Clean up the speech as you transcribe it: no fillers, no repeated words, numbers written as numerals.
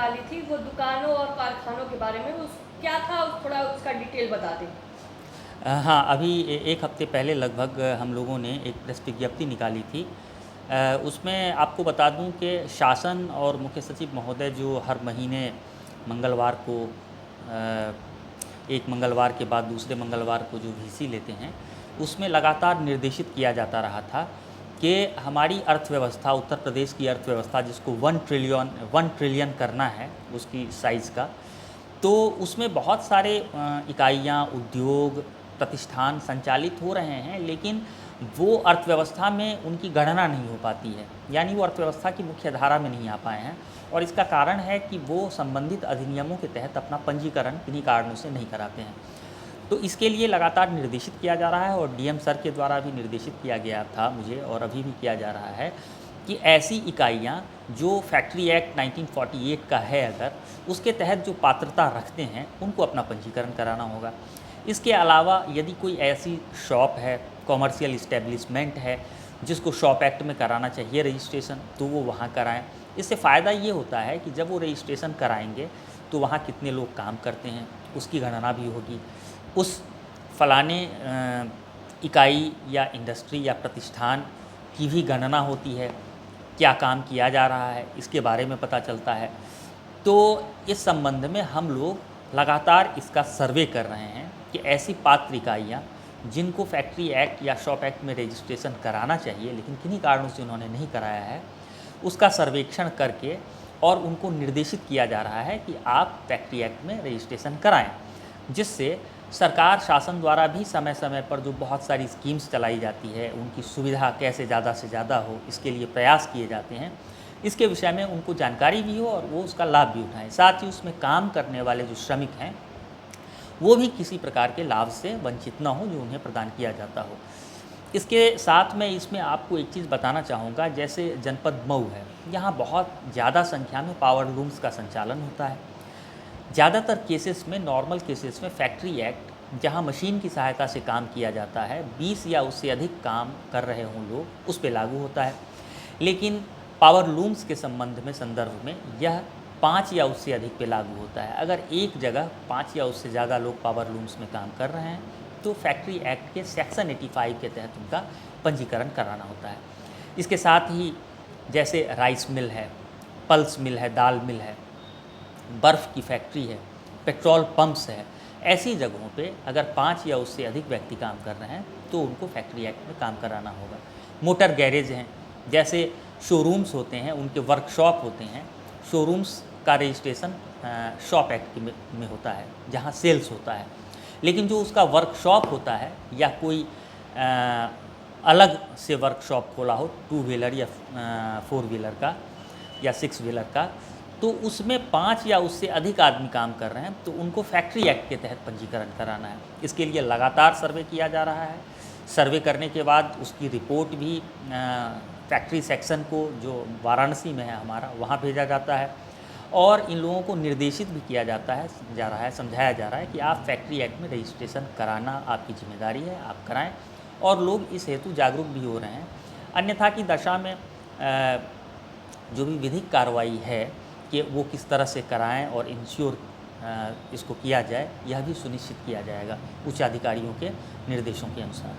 निकाली थी, वो दुकानों और कारखानों के बारे में, उस क्या था, थोड़ा उसका डिटेल बता दें। हाँ, अभी एक हफ्ते पहले लगभग हम लोगों ने एक प्रेस विज्ञप्ति निकाली थी। उसमें आपको बता दूं कि शासन और मुख्य सचिव महोदय जो हर महीने मंगलवार को एक मंगलवार के बाद दूसरे मंगलवार को जो वीसी लेते हैं, उसमें लगातार निर्देशित किया जाता रहा था कि हमारी अर्थव्यवस्था, उत्तर प्रदेश की अर्थव्यवस्था जिसको 1 ट्रिलियन करना है उसकी साइज़ का, तो उसमें बहुत सारे इकाइयाँ, उद्योग, प्रतिष्ठान संचालित हो रहे हैं, लेकिन वो अर्थव्यवस्था में उनकी गणना नहीं हो पाती है, यानी वो अर्थव्यवस्था की मुख्य धारा में नहीं आ पाए हैं। और इसका कारण है कि वो संबंधित अधिनियमों के तहत अपना पंजीकरण किन्हीं कारणों से नहीं कराते हैं। तो इसके लिए लगातार निर्देशित किया जा रहा है और डीएम सर के द्वारा भी निर्देशित किया गया था मुझे, और अभी भी किया जा रहा है कि ऐसी इकाइयाँ जो फैक्ट्री एक्ट 1948 का है, अगर उसके तहत जो पात्रता रखते हैं उनको अपना पंजीकरण कराना होगा। इसके अलावा यदि कोई ऐसी शॉप है, कॉमर्शियल इस्टेब्लिशमेंट है, जिसको शॉप एक्ट में कराना चाहिए रजिस्ट्रेशन, तो वो वहाँ कराएं। इससे फ़ायदा ये होता है कि जब वो रजिस्ट्रेशन कराएंगे तो वहाँ कितने लोग काम करते हैं उसकी गणना भी होगी, उस फलाने इकाई या इंडस्ट्री या प्रतिष्ठान की भी गणना होती है, क्या काम किया जा रहा है इसके बारे में पता चलता है। तो इस संबंध में हम लोग लगातार इसका सर्वे कर रहे हैं कि ऐसी पात्र इकाइयाँ जिनको फैक्ट्री एक्ट या शॉप एक्ट में रजिस्ट्रेशन कराना चाहिए लेकिन किन्हीं कारणों से उन्होंने नहीं कराया है, उसका सर्वेक्षण करके और उनको निर्देशित किया जा रहा है कि आप फैक्ट्री एक्ट में रजिस्ट्रेशन कराएं, जिससे सरकार शासन द्वारा भी समय समय पर जो बहुत सारी स्कीम्स चलाई जाती है उनकी सुविधा कैसे ज़्यादा से ज़्यादा हो, इसके लिए प्रयास किए जाते हैं। इसके विषय में उनको जानकारी भी हो और वो उसका लाभ भी उठाएं। साथ ही उसमें काम करने वाले जो श्रमिक हैं वो भी किसी प्रकार के लाभ से वंचित न हो जो उन्हें प्रदान किया जाता हो। इसके साथ मैं इसमें आपको एक चीज़ बताना चाहूँगा, जैसे जनपद मऊ है, यहाँ बहुत ज़्यादा संख्या में पावर लूम्स का संचालन होता है। ज़्यादातर केसेस में, नॉर्मल केसेस में फैक्ट्री एक्ट जहाँ मशीन की सहायता से काम किया जाता है, 20 या उससे अधिक काम कर रहे हों लोग, उस पे लागू होता है। लेकिन पावर लूम्स के संदर्भ में यह 5 या उससे अधिक पे लागू होता है। अगर एक जगह 5 या उससे ज़्यादा लोग पावर लूम्स में काम कर रहे हैं तो फैक्ट्री एक्ट के सेक्शन 85 के तहत उनका पंजीकरण कराना होता है। इसके साथ ही जैसे राइस मिल है, पल्स मिल है, दाल मिल है, बर्फ़ की फैक्ट्री है, पेट्रोल पंप्स है, ऐसी जगहों पे अगर 5 या उससे अधिक व्यक्ति काम कर रहे हैं तो उनको फैक्ट्री एक्ट में काम कराना होगा। मोटर गैरेज हैं, जैसे शोरूम्स होते हैं, उनके वर्कशॉप होते हैं, शोरूम्स का रजिस्ट्रेशन शॉप एक्ट में होता है जहाँ सेल्स होता है, लेकिन जो उसका वर्कशॉप होता है या कोई अलग से वर्कशॉप खोला हो, 2 व्हीलर या 4 व्हीलर का या 6 व्हीलर का, तो उसमें 5 या उससे अधिक आदमी काम कर रहे हैं तो उनको फैक्ट्री एक्ट के तहत पंजीकरण कराना है। इसके लिए लगातार सर्वे किया जा रहा है। सर्वे करने के बाद उसकी रिपोर्ट भी फैक्ट्री सेक्शन को, जो वाराणसी में है हमारा, वहाँ भेजा जाता है और इन लोगों को निर्देशित भी किया जाता है, समझाया जा रहा है कि आप फैक्ट्री एक्ट में रजिस्ट्रेशन कराना आपकी जिम्मेदारी है, आप कराएं, और लोग इस हेतु जागरूक भी हो रहे हैं। अन्यथा की दशा में जो भी विधिक कार्रवाई है कि वो किस तरह से कराएं और इंश्योर इसको किया जाए, यह भी सुनिश्चित किया जाएगा उच्च अधिकारियों के निर्देशों के अनुसार।